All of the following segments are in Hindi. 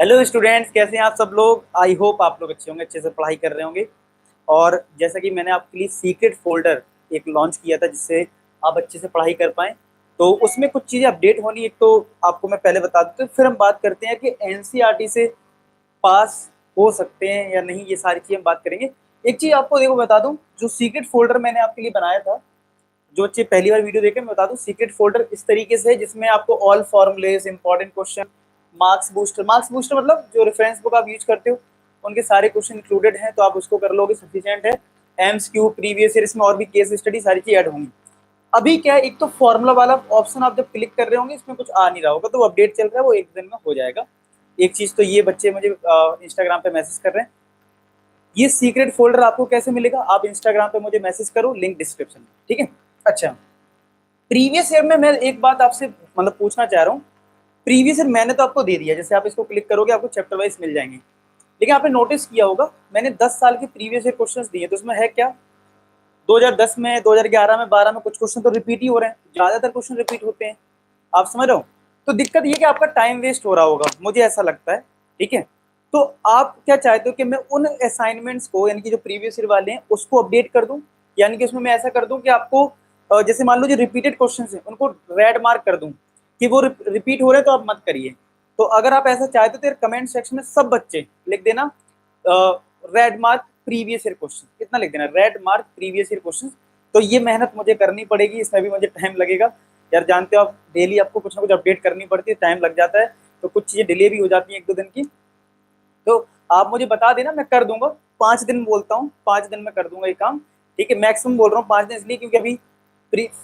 हेलो स्टूडेंट्स, कैसे हैं आप सब लोग। आई होप आप लोग अच्छे होंगे, अच्छे से पढ़ाई कर रहे होंगे। और जैसा कि मैंने आपके लिए सीक्रेट फोल्डर एक लॉन्च किया था जिससे आप अच्छे से पढ़ाई कर पाएँ, तो उसमें कुछ चीज़ें अपडेट होनी। एक तो आपको मैं पहले बता दूँ, तो फिर हम बात करते हैं कि एनसीईआरटी से पास हो सकते हैं या नहीं, ये सारी चीज़ें हम बात करेंगे। एक चीज़ आपको देखो बता दूँ, जो सीक्रेट फोल्डर मैंने आपके लिए बनाया था, जो बच्चे पहली बार वीडियो देखे, मैं बता दूं, सीक्रेट फोल्डर इस तरीके से है जिसमें आपको all formulas, important question, marks booster मतलब जो रेफरेंस बुक आप यूज करते हो उनके सारे क्वेश्चन इंक्लूडेड हैं, तो आप उसको कर लोगे, सफिशिएंट है। एमसीक्यू, प्रीवियस ईयर, इसमें और भी केस स्टडी सारी चीज ऐड होंगी। अभी क्या है, एक तो फॉर्मूला वाला ऑप्शन आप जब क्लिक कर रहे होंगे इसमें कुछ आ नहीं रहा होगा, तो वो अपडेट चल रहा है, वो एक दिन में हो जाएगा। एक चीज तो ये बच्चे मुझे इंस्टाग्राम पे मैसेज कर रहे हैं। ये सीक्रेट फोल्डर आपको कैसे मिलेगा, आप इंस्टाग्राम पे मुझे मैसेज करो, लिंक डिस्क्रिप्शन में, ठीक है। अच्छा, प्रीवियस ईयर में मैं एक बात आपसे मतलब पूछना चाह रहा हूँ। प्रीवियस ईयर मैंने तो आपको दे दिया, जैसे आप इसको क्लिक करोगे आपको चैप्टर वाइज मिल जाएंगे, लेकिन आपने नोटिस किया होगा मैंने 10 साल के प्रीवियस ईयर क्वेश्चंस दिए, तो उसमें है क्या, 2010 में, 2011 में, 12 में कुछ क्वेश्चन तो रिपीट ही हो रहे हैं, ज्यादातर क्वेश्चन रिपीट होते हैं। आप समझ रहे हो। तो दिक्कत ये कि आपका टाइम वेस्ट हो रहा होगा, मुझे ऐसा लगता है, ठीक है। तो आप क्या चाहते हो कि मैं उन असाइनमेंट्स को, यानी कि जो प्रीवियस ईयर वाले हैं उसको अपडेट कर दूं, यानी कि उसमें मैं ऐसा कर दूं कि आपको जैसे मान लो जो रिपीटेड क्वेश्चन हैं उनको रेड मार्क कर दूं कि वो रिपीट हो रहे हैं, तो आप मत करिए। तो अगर आप ऐसा चाहते हो तो कमेंट सेक्शन में सब बच्चे लिख देना red mark previous year question, कितना लिख देना, red mark previous year question. तो ये मेहनत मुझे करनी पड़ेगी, इसमें भी मुझे टाइम लगेगा यार, जानते हो आप डेली आपको कुछ ना कुछ अपडेट करनी पड़ती है, टाइम लग जाता है, तो कुछ चीजें डिले भी हो जाती हैं एक दो दिन की। तो आप मुझे बता देना, मैं कर दूंगा। 5 दिन बोलता हूँ, 5 दिन में कर दूंगा ये काम, ठीक है। मैक्सिमम बोल रहा हूँ 5 दिन, इसलिए क्योंकि अभी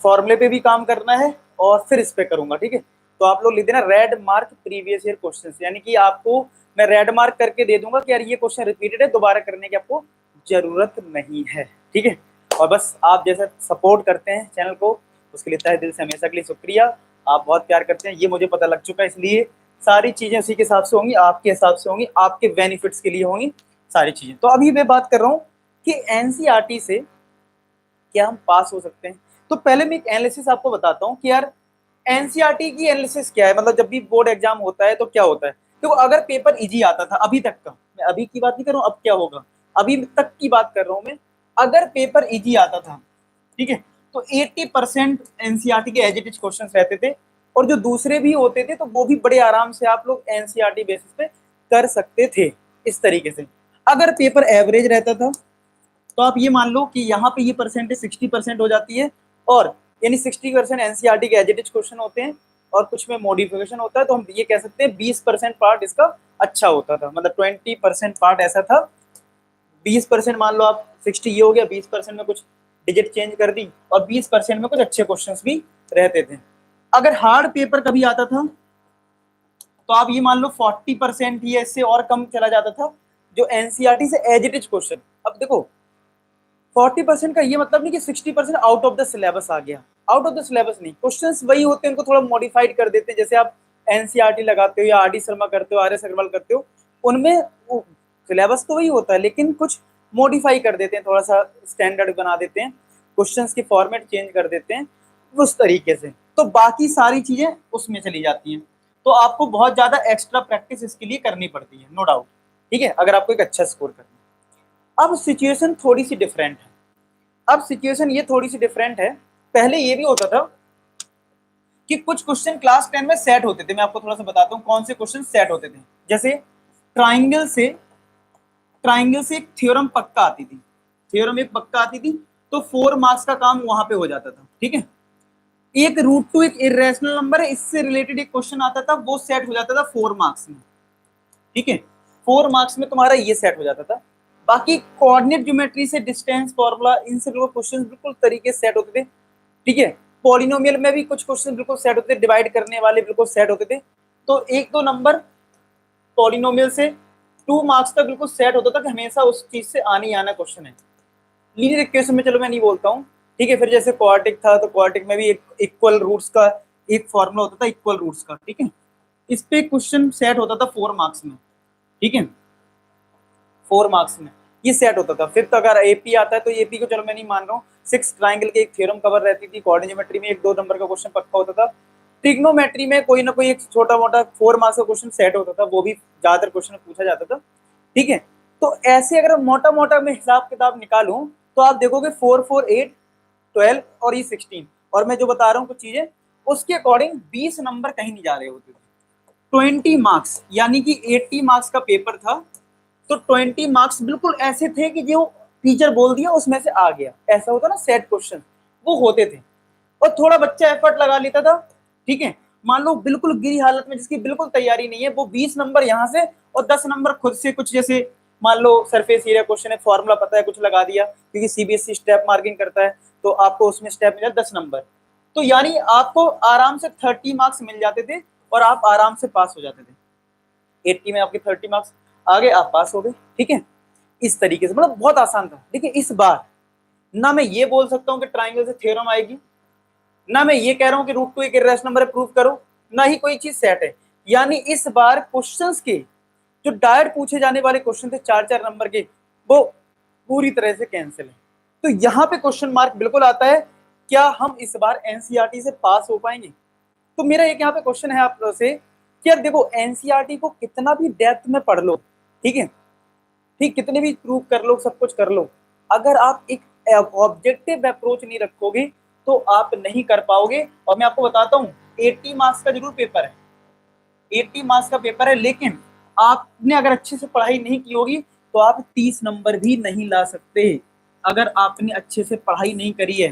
फॉर्मूले पे भी काम करना है और फिर इस पे करूंगा, ठीक है। तो आप लोग लिख देना red mark previous year question, यानी कि आपको मैं रेड मार्क करके दे दूंगा कि यार ये क्वेश्चन रिपीटेड है, दोबारा करने की आपको जरूरत नहीं है, ठीक है। और बस आप जैसे सपोर्ट करते हैं चैनल को, उसके लिए तहे दिल से हमेशा के लिए शुक्रिया। आप बहुत प्यार करते हैं, ये मुझे पता लग चुका है, इसलिए सारी चीजें उसी के हिसाब से होंगी, आपके हिसाब से होंगी, आपके बेनिफिट्स के लिए होंगी सारी चीजें। तो अभी मैं बात कर रहा हूँ कि एनसीईआरटी से क्या हम पास हो सकते हैं। तो पहले मैं एक एनालिसिस आपको बताता हूँ कि यार एनसीईआरटी की एनालिसिस क्या है, मतलब जब भी बोर्ड एग्जाम होता है तो क्या होता है। तो अगर पेपर इजी आता था अभी तक का, मैं अभी की बात नहीं कर रहा हूँ अब क्या होगा, अभी तक की बात कर रहा हूँ मैं। अगर पेपर इजी आता था, ठीक है, तो 80% एनसीईआरटी के एज इट इज क्वेश्चन रहते थे, और जो दूसरे भी होते थे तो वो भी बड़े आराम से आप लोग एनसीईआरटी बेसिस पे कर सकते थे इस तरीके से। अगर पेपर एवरेज रहता था तो आप ये मान लो कि यहाँ पे ये परसेंटेज 60% हो जाती है, और यानी 60% एनसीईआरटी के एज इट इज क्वेश्चन होते हैं और कुछ में मॉडिफिकेशन होता है, तो हम ये कह सकते हैं 20% पार्ट इसका अच्छा होता था, मतलब 20% पार्ट ऐसा था। 20% मान लो आप, 60 ये हो गया, 20% में कुछ डिजिट चेंज कर दी, और 20% में कुछ अच्छे क्वेश्चन भी रहते थे। अगर हार्ड पेपर कभी आता था तो आप ये मान लो 40% ही, इससे और कम चला जाता था जो एनसीईआरटी से एज इट इज क्वेश्चन। अब देखो 40% का ये मतलब नहीं कि 60% आउट ऑफ द सिलेबस आ गया, आउट ऑफ द सिलेबस नहीं, क्वेश्चंस वही होते हैं, उनको थोड़ा मॉडिफाइड कर देते हैं। जैसे आप एनसीईआरटी लगाते हो या आर डी शर्मा करते हो, आर एस अग्रवाल करते हो, उनमें सिलेबस तो वही होता है लेकिन कुछ मॉडिफाई कर देते हैं, थोड़ा सा स्टैंडर्ड बना देते हैं, क्वेश्चंस की फॉर्मेट चेंज कर देते हैं उस तरीके से, तो बाकी सारी चीजें उसमें चली जाती हैं। तो आपको बहुत ज्यादा एक्स्ट्रा प्रैक्टिस इसके लिए करनी पड़ती है, नो डाउट, ठीक है, अगर आपको एक अच्छा स्कोर करना है। अब सिचुएशन थोड़ी सी डिफरेंट है, अब सिचुएशन ये थोड़ी सी डिफरेंट है। पहले ये भी होता था कि कुछ क्वेश्चन क्लास 10 में सेट होते थे, मैं आपको थोड़ा सा बताता हूँ कौन से क्वेश्चन सेट होते थे। जैसे ट्राइंगल से ट्राइंगल से एक थ्योरम पक्का आती थी, थ्योरम एक पक्का आती थी, तो 4 मार्क्स का काम वहां पे हो जाता था, ठीक है। एक रूट टू एक इरेशनल नंबर है, इससे रिलेटेड एक क्वेश्चन आता था, वो सेट हो जाता था 4 मार्क्स में, ठीक है। 4 मार्क्स में तुम्हारा ये सेट हो जाता था। बाकी कोऑर्डिनेट ज्योमेट्री से डिस्टेंस फॉर्मूला, इनसे बिल्कुल क्वेश्चन बिल्कुल तरीके से सेट होते थे, ठीक है। पॉलिनोमियल में भी कुछ क्वेश्चन बिल्कुल सेट होते थे, डिवाइड करने वाले बिल्कुल सेट होते थे। तो एक दो नंबर पॉलिनोमियल से 2 मार्क्स तक बिल्कुल सेट होता था कि हमेशा उस चीज से आने ही आना क्वेश्चन है। लीनियर इक्वेशन में चलो मैं नहीं बोलता हूँ, ठीक है। फिर जैसे क्वाड्रेटिक था तो क्वाड्रेटिक में भी एक इक्वल रूट्स का एक फॉर्मूला होता था, इक्वल रूट्स का, ठीक है। इस पे क्वेश्चन सेट होता था 4 मार्क्स में, ठीक है, 4 मार्क्स में ये सेट होता था। फिफ्थ अगर एपी आता है तो एपी को चलो मैं नहीं मान रहा हूँ, 6 ट्राइंगल की एक थ्योरम कवर रहती थी, कोऑर्डिनेट ज्योमेट्री में एक दो नंबर का क्वेश्चन पक्का होता था। ट्रिग्नोमेट्री में कोई ना कोई एक छोटा मोटा 4 मार्क्स का क्वेश्चन सेट होता था, वो भी ज्यादातर क्वेश्चन पूछा जाता था, ठीक है। तो ऐसे अगर मोटा मोटा मैं हिसाब किताब निकालूं तो आप देखोगे 4 4 8 12 और ये 16, और मैं जो बता रहा हूँ कुछ चीजें उसके अकॉर्डिंग 20 नंबर कहीं नहीं जा रहे होते थे। 20 मार्क्स यानी कि 80 मार्क्स का पेपर था, तो 20 मार्क्स बिल्कुल ऐसे थे कि जो टीचर बोल दिया उसमें से आ गया, ऐसा होता ना सेट क्वेश्चन, वो होते थे। और थोड़ा बच्चा एफर्ट लगा लेता था, ठीक है। मान लो बिल्कुल गिरी हालत में जिसकी बिल्कुल तैयारी नहीं है, वो 20 नंबर यहाँ से और 10 नंबर खुद से कुछ, जैसे मान लो सरफेस एरिया क्वेश्चन है, फॉर्मूला पता है, कुछ लगा दिया, क्योंकि सीबीएसई स्टेप मार्किंग करता है, तो आपको उसमें स्टेप मिला 10 नंबर, तो यानी आपको आराम से 30 मार्क्स मिल जाते थे और आप आराम से पास हो जाते थे। 80 में आपके 30 मार्क्स आ गए, आप पास हो गए, ठीक है। इस तरीके से मतलब बहुत आसान था। देखिए इस बार ना मैं ये बोल सकता हूँ कि ट्राइंगल से थ्योरम आएगी, ना मैं ये कह रहा हूं कि रूट टू एक इरेशनल नंबर है प्रूव करो, ना ही कोई चीज सेट है। यानी इस बार क्वेश्चंस के जो डायरेक्ट पूछे जाने वाले क्वेश्चन थे 4 4 नंबर के, वो पूरी तरह से कैंसिल है। तो यहाँ पे क्वेश्चन मार्क बिल्कुल आता है, क्या हम इस बार एनसीईआरटी से पास हो पाएंगे। तो मेरा एक यहाँ पे क्वेश्चन है आप से कि यार देखो एनसीईआरटी को कितना भी डेप्थ में पढ़ लो, ठीक है, ठीक, कितने भी प्रूव कर लो, सब कुछ कर लो, अगर आप एक ऑब्जेक्टिव अप्रोच नहीं रखोगे तो आप नहीं कर पाओगे। और मैं आपको बताता हूँ 80 मार्क्स का जरूर पेपर है, 80 मार्क्स का पेपर है, लेकिन आपने अगर अच्छे से पढ़ाई नहीं की होगी तो आप 30 नंबर भी नहीं ला सकते, अगर आपने अच्छे से पढ़ाई नहीं करी है।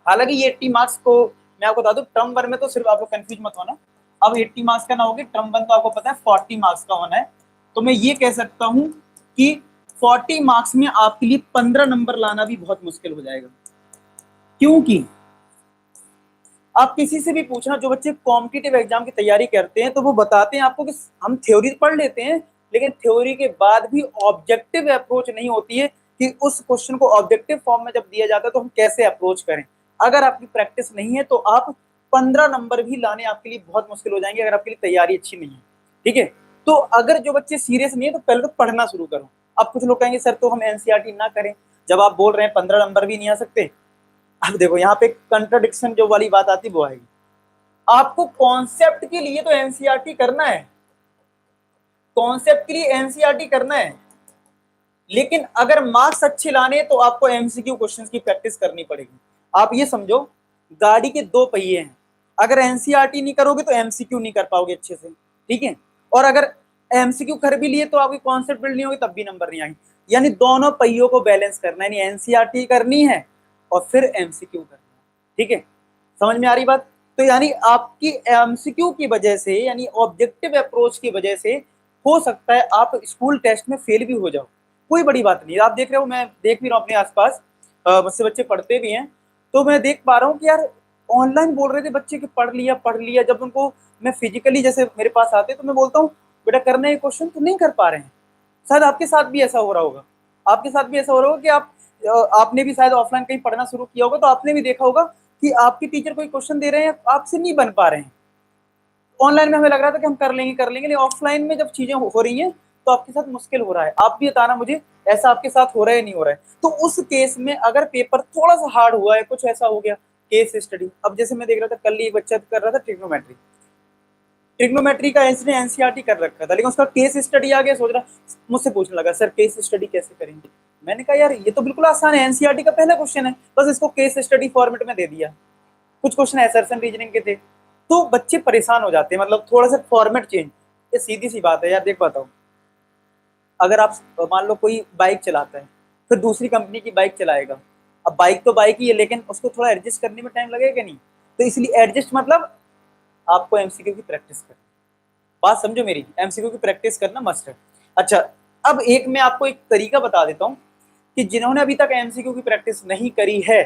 हालांकि ये 80 मार्क्स को मैं आपको बता दूं, टर्म वन में तो सिर्फ आप लोग कंफ्यूज मत होना, अब 80 मार्क्स का ना होगी, टर्म वन तो आपको पता है 40 मार्क्स का होना है। तो मैं ये कह सकता हूं कि 40 मार्क्स में आपके लिए 15 नंबर लाना भी बहुत मुश्किल हो जाएगा। क्योंकि आप किसी से भी पूछना, जो बच्चे कॉम्पिटिटिव एग्जाम की तैयारी करते हैं, तो वो बताते हैं आपको कि हम थ्योरी पढ़ लेते हैं, लेकिन थ्योरी के बाद भी ऑब्जेक्टिव अप्रोच नहीं होती है कि उस क्वेश्चन को ऑब्जेक्टिव फॉर्म में जब दिया जाता है तो हम कैसे अप्रोच करें। अगर आपकी प्रैक्टिस नहीं है तो आप 15 नंबर भी लाने आपके लिए बहुत मुश्किल हो जाएंगे, अगर आपके लिए तैयारी अच्छी नहीं है, ठीक है। तो अगर जो बच्चे सीरियस नहीं है तो पहले तो पढ़ना शुरू करो। अब कुछ लोग कहेंगे सर तो हम एनसीईआरटी ना करें, जब आप बोल रहे हैं 15 नंबर भी नहीं आ सकते। अब देखो यहाँ पे कंट्राडिक्शन जो वाली बात आती वो आएगी, आपको कॉन्सेप्ट के लिए तो एनसीईआरटी करना है, कॉन्सेप्ट के लिए एनसीईआरटी करना है, लेकिन अगर मार्क्स अच्छे लाने तो आपको एमसीक्यू क्वेश्चंस की प्रैक्टिस करनी पड़ेगी। आप ये समझो गाड़ी के 2 पहिए हैं, अगर एनसीईआरटी नहीं करोगे तो एमसीक्यू नहीं कर पाओगे अच्छे से, ठीक है। और अगर एमसीक्यू कर भी लिए तो आपकी कॉन्सेप्ट बिल्ड नहीं होगी, तब भी नंबर नहीं आएंगे। यानी दोनों पहियों को बैलेंस करना है, यानी एनसीईआरटी करनी है और फिर एमसीक्यू करना है, ठीक है। समझ में आ रही बात। तो यानी आपकी एमसीक्यू की वजह से, यानी ऑब्जेक्टिव अप्रोच की वजह से हो सकता है आप स्कूल टेस्ट में फेल भी हो जाओ, कोई बड़ी बात नहीं। आप देख रहे हो, मैं देख भी रहा हूँ अपने आसपास, मुझसे बच्चे पढ़ते भी हैं, तो मैं देख पा रहा हूँ कि यार ऑनलाइन बोल रहे थे बच्चे कि पढ़ लिया पढ़ लिया, जब उनको मैं फिजिकली जैसे मेरे पास आते तो मैं बोलता हूँ बेटा करना है क्वेश्चन तो नहीं कर पा रहे हैं। शायद आपके साथ भी ऐसा हो रहा होगा, आपके साथ भी ऐसा हो रहा होगा कि आपने भी शायद ऑफलाइन कहीं पढ़ना शुरू किया होगा, तो आपने भी देखा होगा कि आपके टीचर कोई क्वेश्चन दे रहे हैं, आपसे नहीं बन पा रहे हैं। ऑनलाइन में हमें लग रहा था कि हम कर लेंगे कर लेंगे, लेकिन ऑफलाइन में जब चीजें हो रही हैं तो आपके साथ मुश्किल हो रहा है। आप भी बताना मुझे ऐसा आपके साथ हो रहा है नहीं हो रहा है। तो उस केस में अगर पेपर थोड़ा सा हार्ड हुआ है, कुछ ऐसा हो गया, केस स्टडी, अब जैसे मैं देख रहा था कल ही एक बच्चा कर रहा था ट्रिग्नोमेट्री, ट्रिग्नोमेट्री का इसने एनसीईआरटी कर रखा था, लेकिन उसका केस स्टडी आ गया, सोच रहा, मुझसे पूछने लगा सर केस स्टडी कैसे करेंगे। मैंने कहा यार ये तो बिल्कुल आसान है, एनसीईआरटी का पहला क्वेश्चन है, बस इसको केस स्टडी फॉर्मेट में दे दिया। कुछ क्वेश्चन असर्शन रीजनिंग के थे, तो बच्चे परेशान हो जाते हैं, मतलब थोड़ा सा फॉर्मेट चेंज। ये सीधी सी बात है यार, देख पाता हूँ, अगर आप मान लो कोई बाइक चलाता है, फिर दूसरी कंपनी की बाइक चलाएगा, अब बाइक तो बाइक ही है, लेकिन उसको थोड़ा एडजस्ट करने में टाइम लगेगा नहीं, तो इसलिए एडजस्ट मतलब आपको एमसीक्यू की प्रैक्टिस करनी, बात समझो मेरी, एमसीक्यू की प्रैक्टिस करना मस्ट है। अच्छा, अब एक मैं आपको एक तरीका बता देता हूँ कि जिन्होंने अभी तक एमसीक्यू की प्रैक्टिस नहीं करी है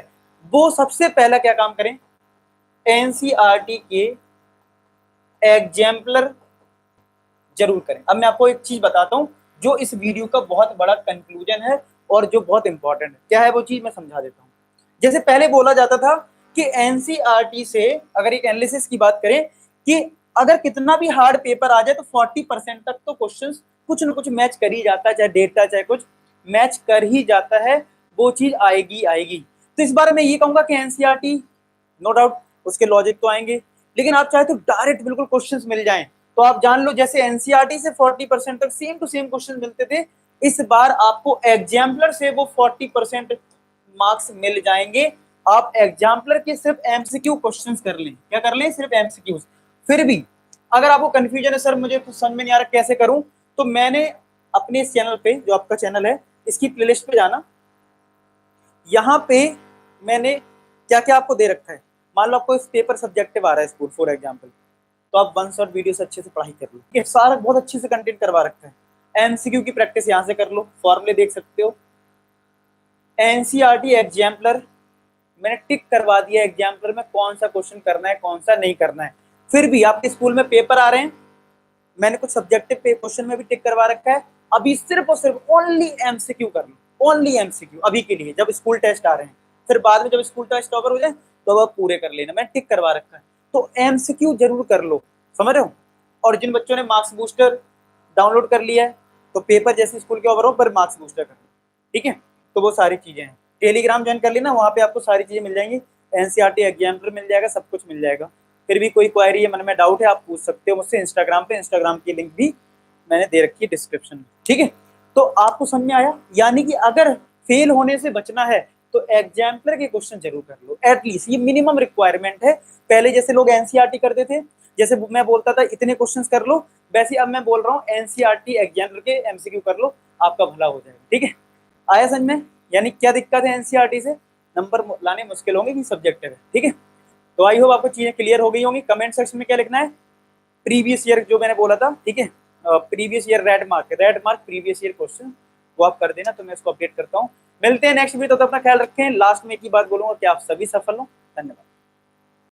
वो सबसे पहला क्या काम करें, एनसीईआरटी के एग्जाम्पलर जरूर करें। अब मैं आपको एक चीज बताता हूं जो इस वीडियो का बहुत बड़ा कंक्लूजन है और जो बहुत इंपॉर्टेंट है। क्या है वो चीज, मैं समझा देता हूं। जैसे पहले बोला जाता था कि एनसीईआरटी से अगर एक एनालिसिस की बात करें कि अगर कितना भी हार्ड पेपर आ जाए तो 40% तक तो क्वेश्चंस कुछ ना कुछ मैच कर ही जाता है, चाहे डेटा चाहे कुछ मैच कर ही जाता है, वो चीज आएगी आएगी। तो इस बारे में ये कहूंगा कि एनसीईआरटी नो डाउट उसके लॉजिक तो आएंगे, लेकिन आप चाहे तो डायरेक्ट बिल्कुल क्वेश्चंस मिल जाएं, तो आप जान लो जैसे एनसीईआरटी से 40% तक सेम टू सेम क्वेश्चन मिलते थे, इस बार आपको एग्जाम्पलर से वो 40% मार्क्स मिल जाएंगे। आप एग्जाम्पलर के सिर्फ एमसीक्यू क्वेश्चंस कर लें, क्या कर लें, सिर्फ एमसीक्यू। फिर भी अगर आपको कंफ्यूजन है सर मुझे कुछ समझ में नहीं आ रहा कैसे करूं, तो मैंने अपने इस चैनल पे, जो आपका चैनल है, इसकी प्लेलिस्ट पे जाना, यहाँ पे मैंने क्या क्या आपको दे रखा है। मान लो आपको इस पेपर सब्जेक्टिव आ रहा है स्कूल फॉर एग्जाम्पल, तो आप वन शॉट वीडियो से अच्छे से पढ़ाई कर लो, ये सारा बहुत अच्छे से कंटेंट करवा रखा है। एमसीक्यू की प्रैक्टिस यहाँ से कर लो, फॉर्मूले देख सकते हो। एनसीईआरटी एग्जाम्पलर मैंने टिक करवा दिया, एग्जाम्पलर में कौन सा क्वेश्चन करना है कौन सा नहीं करना है। फिर भी आपके स्कूल में पेपर आ रहे हैं, मैंने कुछ सब्जेक्टिव पे क्वेश्चन में भी टिक करवा रखा है, अभी सिर्फ और सिर्फ ओनली एमसीक्यू कर लो, ओनली एमसीक्यू अभी के लिए, जब स्कूल टेस्ट आ रहे हैं। फिर बाद में जब स्कूल टेस्ट ओवर हो जाए तो अब पूरे कर लेना, मैं टिक करवा रखा है। तो एमसीक्यू जरूर कर लो, समझ रहे हो। और जिन बच्चों ने मार्क्स बूस्टर डाउनलोड कर लिया है, तो पेपर जैसे स्कूल के ओवर हो पर मार्क्स बूस्टर कर लो, ठीक है। तो वो सारी चीजें हैं, टेलीग्राम ज्वाइन कर लेना, वहां पे आपको सारी चीजें मिल जाएंगी, एनसीईआरटी एग्जाम्पलर मिल जाएगा, सब कुछ मिल जाएगा। फिर भी कोई क्वेरी है, मन में डाउट है, आप पूछ सकते हो मुझसे इंस्टाग्राम पे, इंस्टाग्राम की लिंक भी मैंने दे रखी है डिस्क्रिप्शन में, ठीक है। तो आपको समझ में आया, यानी कि अगर फेल होने से बचना है तो एग्जाम्पलर के क्वेश्चन जरूर कर लो, एटलीस्ट ये मिनिमम रिक्वायरमेंट है। पहले जैसे लोग एनसीईआरटी करते थे, जैसे मैं बोलता था इतने क्वेश्चंस कर लो, वैसे अब मैं बोल रहा हूँ एनसीईआरटी एग्जाम्पलर के एमसीक्यू कर लो, आपका भला हो जाएगा, ठीक है। आया समझ में, यानी क्या दिक्कत है एनसीईआरटी से, नंबर लाने मुश्किल होंगे कि सब्जेक्टिव है, ठीक है। तो आई होप आपको चीजें क्लियर हो गई होंगी। कमेंट सेक्शन में क्या लिखना है, प्रीवियस ईयर जो मैंने बोला था, ठीक है, previous year red mark previous year question, वो आप कर देना, तो मैं इसको अपडेट करता हूँ। मिलते हैं नेक्स्ट वीडियो, तो अपना ख्याल रखें। लास्ट में एक ही बात बोलूंगा कि आप सभी सफल हो। धन्यवाद।